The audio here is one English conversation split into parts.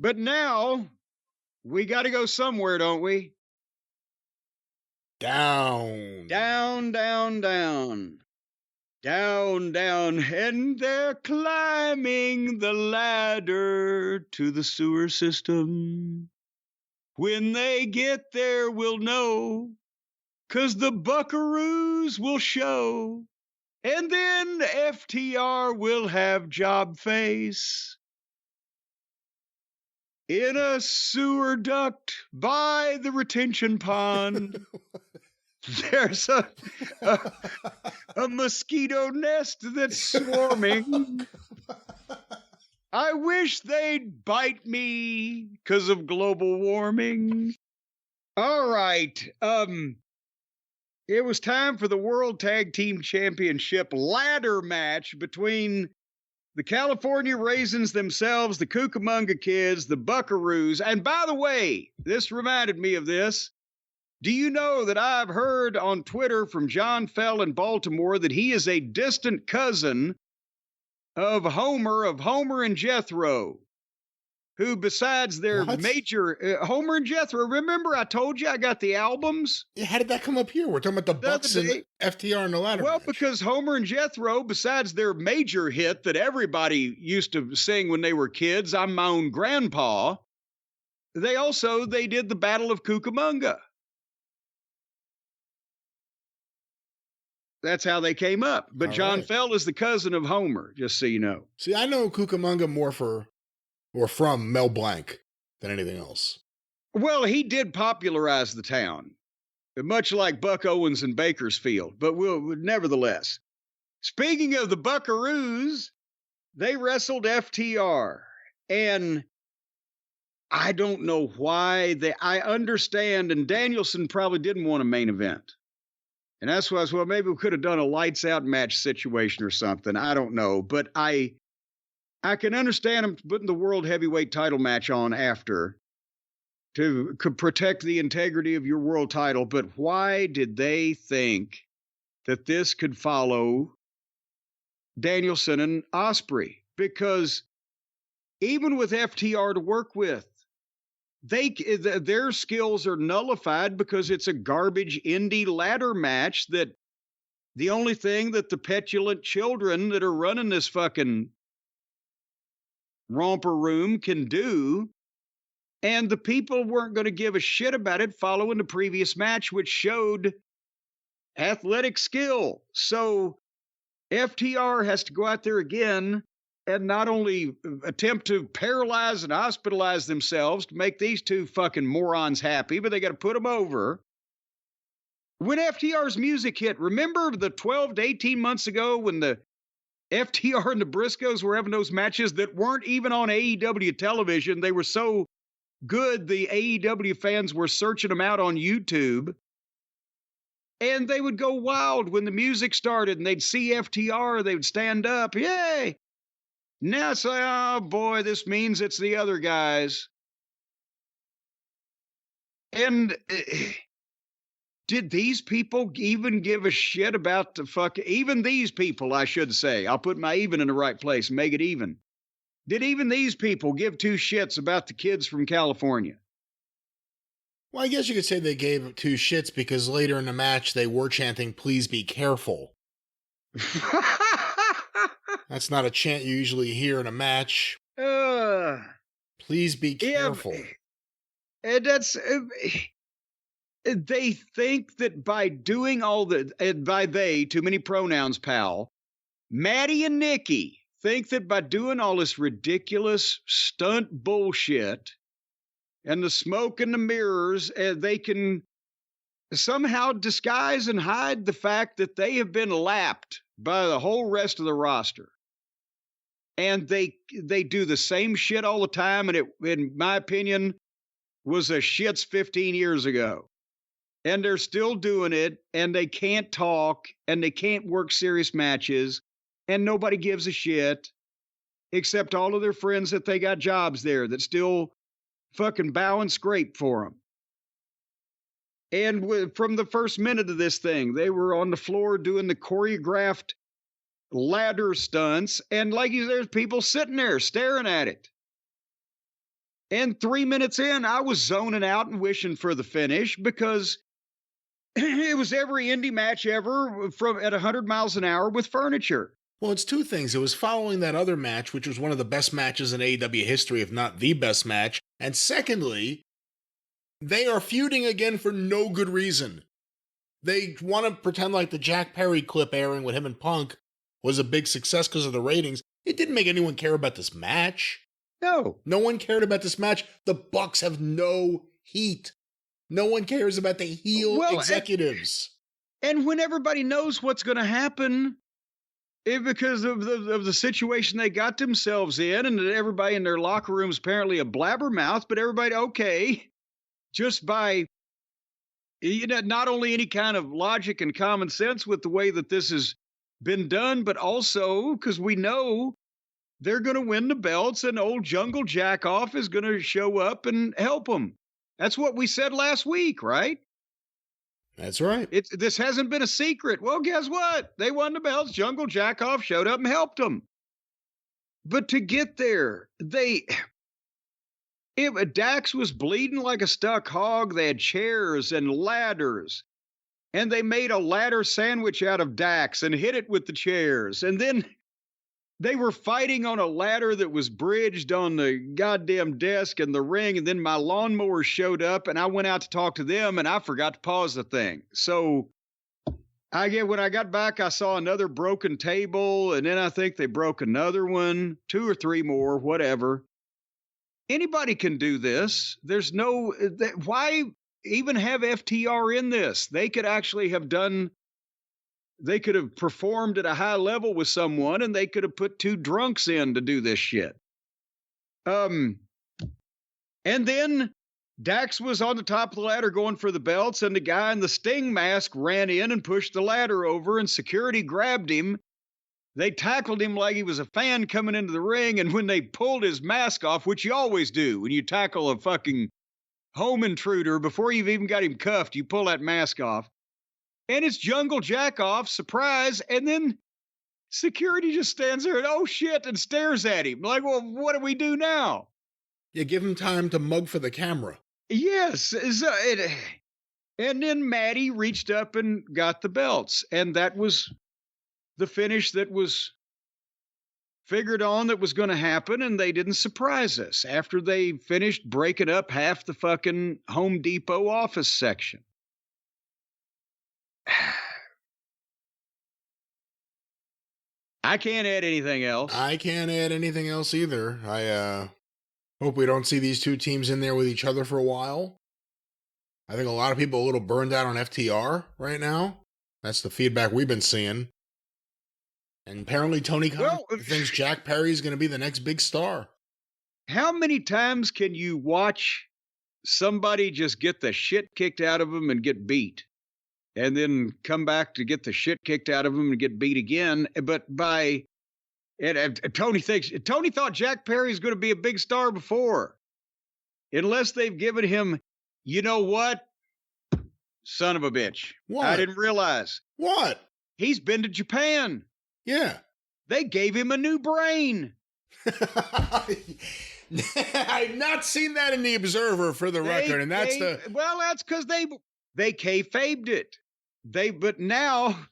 But now we got to go somewhere, don't we? Down. Down, down, down. Down, down, and they're climbing the ladder to the sewer system. When they get there, we'll know, 'cause the buckaroos will show. And then FTR will have job face in a sewer duct by the retention pond. There's a mosquito nest that's swarming. I wish they'd bite me because of global warming. All right. It was time for the World Tag Team Championship ladder match between the California Raisins themselves, the Cucamonga Kids, the Buckaroos. And by the way, this reminded me of this. Do you know that I've heard on Twitter from John Fell in Baltimore that he is a distant cousin of Homer and Jethro, who besides their major Homer and Jethro, remember I told you I got the albums? Yeah, how did that come up here? We're talking about the Bucks and FTR in the ladder match. Because Homer and Jethro, besides their major hit that everybody used to sing when they were kids, I'm my own grandpa, they did the Battle of Cucamonga. That's how they came up. But all John Fell is the cousin of Homer, just so you know. See, I know Cucamonga more from Mel Blanc than anything else. Well, he did popularize the town, much like Buck Owens in Bakersfield, but nevertheless. Speaking of the Buckaroos, they wrestled FTR, and I don't know why I understand, and Danielson probably didn't want a main event. And that's why maybe we could have done a lights out match situation or something. I don't know. But I can understand them putting the world heavyweight title match on after could protect the integrity of your world title. But why did they think that this could follow Danielson and Ospreay? Because even with FTR to work with, their skills are nullified because it's a garbage indie ladder match that the only thing that the petulant children that are running this fucking romper room can do, and the people weren't going to give a shit about it following the previous match, which showed athletic skill. So FTR has to go out there again and not only attempt to paralyze and hospitalize themselves to make these two fucking morons happy, but they got to put them over. When FTR's music hit, remember the 12 to 18 months ago when the FTR and the Briscoes were having those matches that weren't even on AEW television? They were so good, the AEW fans were searching them out on YouTube. And they would go wild when the music started and they'd see FTR, they would stand up, yay! Now it's like, oh boy, this means it's the other guys. And did these people even give a shit about even these people, I should say. I'll put my even in the right place and make it even. Did even these people give two shits about the kids from California? Well, I guess you could say they gave two shits because later in the match they were chanting, "Please be careful." That's not a chant you usually hear in a match. Please be careful. And that's they think that by doing all by they, too many pronouns, pal, Maddie and Nikki think that by doing all this ridiculous stunt bullshit and the smoke and the mirrors, they can somehow disguise and hide the fact that they have been lapped by the whole rest of the roster. And they do the same shit all the time, and it, in my opinion, was a shits 15 years ago. And they're still doing it, and they can't talk, and they can't work serious matches, and nobody gives a shit, except all of their friends that they got jobs there that still fucking bow and scrape for them. And from the first minute of this thing, they were on the floor doing the choreographed ladder stunts, and like there's people sitting there staring at it. And 3 minutes in, I was zoning out and wishing for the finish because it was every indie match ever from at 100 miles an hour with furniture. Well, it's two things. It was following that other match, which was one of the best matches in AEW history, if not the best match. And secondly, they are feuding again for no good reason. They want to pretend like the Jack Perry clip airing with him and Punk was a big success because of the ratings. It didn't make anyone care about this match. No. No one cared about this match. The Bucks have no heat. No one cares about the heel executives. And when everybody knows what's going to happen, because of the situation they got themselves in, and that everybody in their locker room is apparently a blabbermouth, but everybody, okay, just by not only any kind of logic and common sense with the way that this has been done, but also because we know they're going to win the belts and old Jungle Jackoff is going to show up and help them. That's what we said last week, right? That's right. This hasn't been a secret. Well, guess what? They won the belts. Jungle Jackoff showed up and helped them. But to get there, Dax was bleeding like a stuck hog. They had chairs and ladders. And they made a ladder sandwich out of Dax and hit it with the chairs. And then they were fighting on a ladder that was bridged on the goddamn desk in the ring. And then my lawnmower showed up and I went out to talk to them and I forgot to pause the thing. So when I got back, I saw another broken table. And then I think they broke another one, 2 or 3 more, whatever. Anybody can do this. There's no, why even have FTR in this? They could actually have they could have performed at a high level with someone and they could have put 2 drunks in to do this shit. And then Dax was on the top of the ladder going for the belts and the guy in the Sting mask ran in and pushed the ladder over and security grabbed him. They tackled him like he was a fan coming into the ring. And when they pulled his mask off, which you always do when you tackle a fucking home intruder, before you've even got him cuffed, you pull that mask off. And it's Jungle Jackoff, surprise. And then security just stands there and, oh shit, and stares at him. Like, well, what do we do now? You give him time to mug for the camera. Yes. And then Maddie reached up and got the belts. And that was the finish that was figured on that was going to happen. And they didn't surprise us after they finished breaking up half the fucking Home Depot office section. I can't add anything else. I can't add anything else either. I hope we don't see these two teams in there with each other for a while. I think a lot of people are a little burned out on FTR right now. That's the feedback we've been seeing. And apparently Tony Khan thinks Jack Perry is going to be the next big star. How many times can you watch somebody just get the shit kicked out of them and get beat? And then come back to get the shit kicked out of him and get beat again. But Tony thought Jack Perry's going to be a big star before. Unless they've given him, you know what? Son of a bitch. What? I didn't realize. What? He's been to Japan. Yeah. They gave him a new brain. I've not seen that in the Observer for the record. And that's that's because they kayfabed it. But now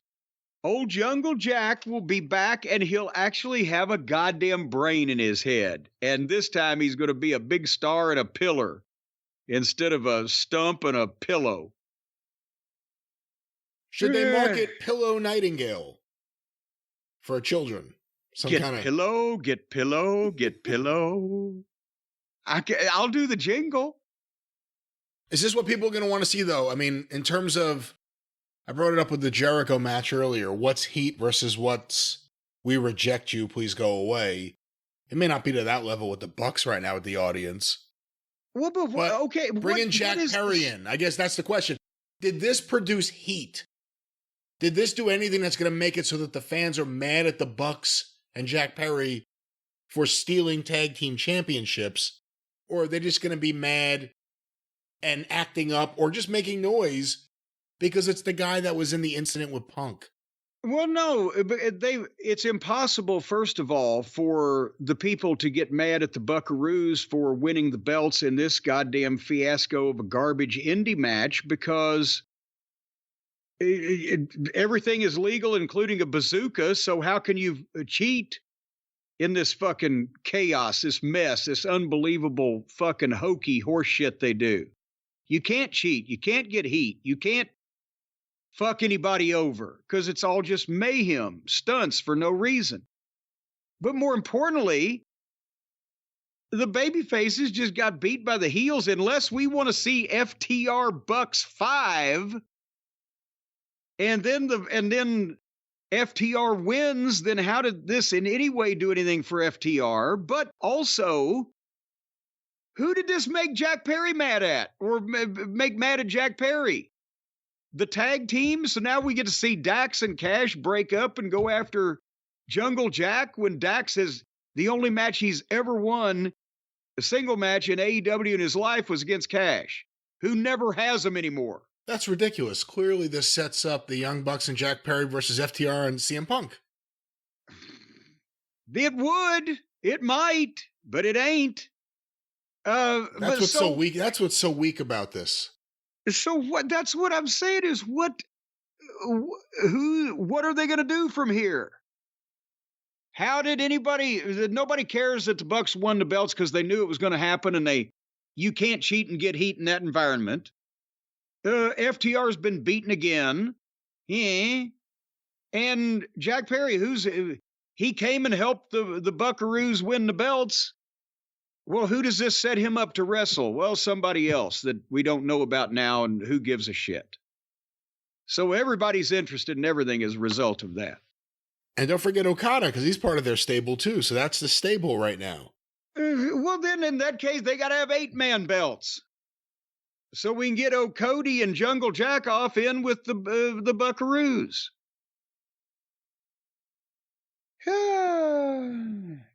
old Jungle Jack will be back and he'll actually have a goddamn brain in his head. And this time he's going to be a big star and a pillar instead of a stump and a pillow. Should they market Pillow Nightingale for children? Get pillow. I'll do the jingle. Is this what people are going to want to see, though? I mean, in terms of, I brought it up with the Jericho match earlier. What's heat versus what's we reject you, please go away. It may not be to that level with the Bucks right now with the audience. Well, but okay. Bringing Jack Perry in, I guess that's the question. Did this produce heat? Did this do anything that's going to make it so that the fans are mad at the Bucks and Jack Perry for stealing tag team championships? Or are they just going to be mad and acting up or just making noise because it's the guy that was in the incident with Punk? Well, no, it's impossible, first of all, for the people to get mad at the Buckaroos for winning the belts in this goddamn fiasco of a garbage indie match because everything is legal, including a bazooka. So how can you cheat in this fucking chaos, this mess, this unbelievable fucking hokey horse shit they do? You can't cheat. You can't get heat. You can't fuck anybody over because it's all just mayhem, stunts for no reason. But more importantly, the baby faces just got beat by the heels. Unless we want to see FTR Bucks 5 and then FTR wins, then how did this in any way do anything for FTR? But also, who did this make Jack Perry mad at or make mad at Jack Perry? The tag team. So now we get to see Dax and Cash break up and go after Jungle Jack when Dax has the only match he's ever won, a single match in AEW in his life, was against Cash, who never has him anymore. That's ridiculous. Clearly this sets up the Young Bucks and Jack Perry versus FTR and CM Punk. It would. It might, but it ain't. That's what's so weak. That's what's so weak about this. So what? That's what I'm saying is what are they going to do from here? How did nobody cares that the Bucks won the belts because they knew it was going to happen, and you can't cheat and get heat in that environment. FTR's been beaten again. Yeah. And Jack Perry, he came and helped the Buckaroos win the belts. Well, who does this set him up to wrestle? Well, somebody else that we don't know about now, and who gives a shit? So everybody's interested in everything as a result of that. And don't forget Okada, because he's part of their stable too. So that's the stable right now. Well, then in that case, they got to have 8-man belts. So we can get Cody and Jungle Jack off in with the Buckaroos.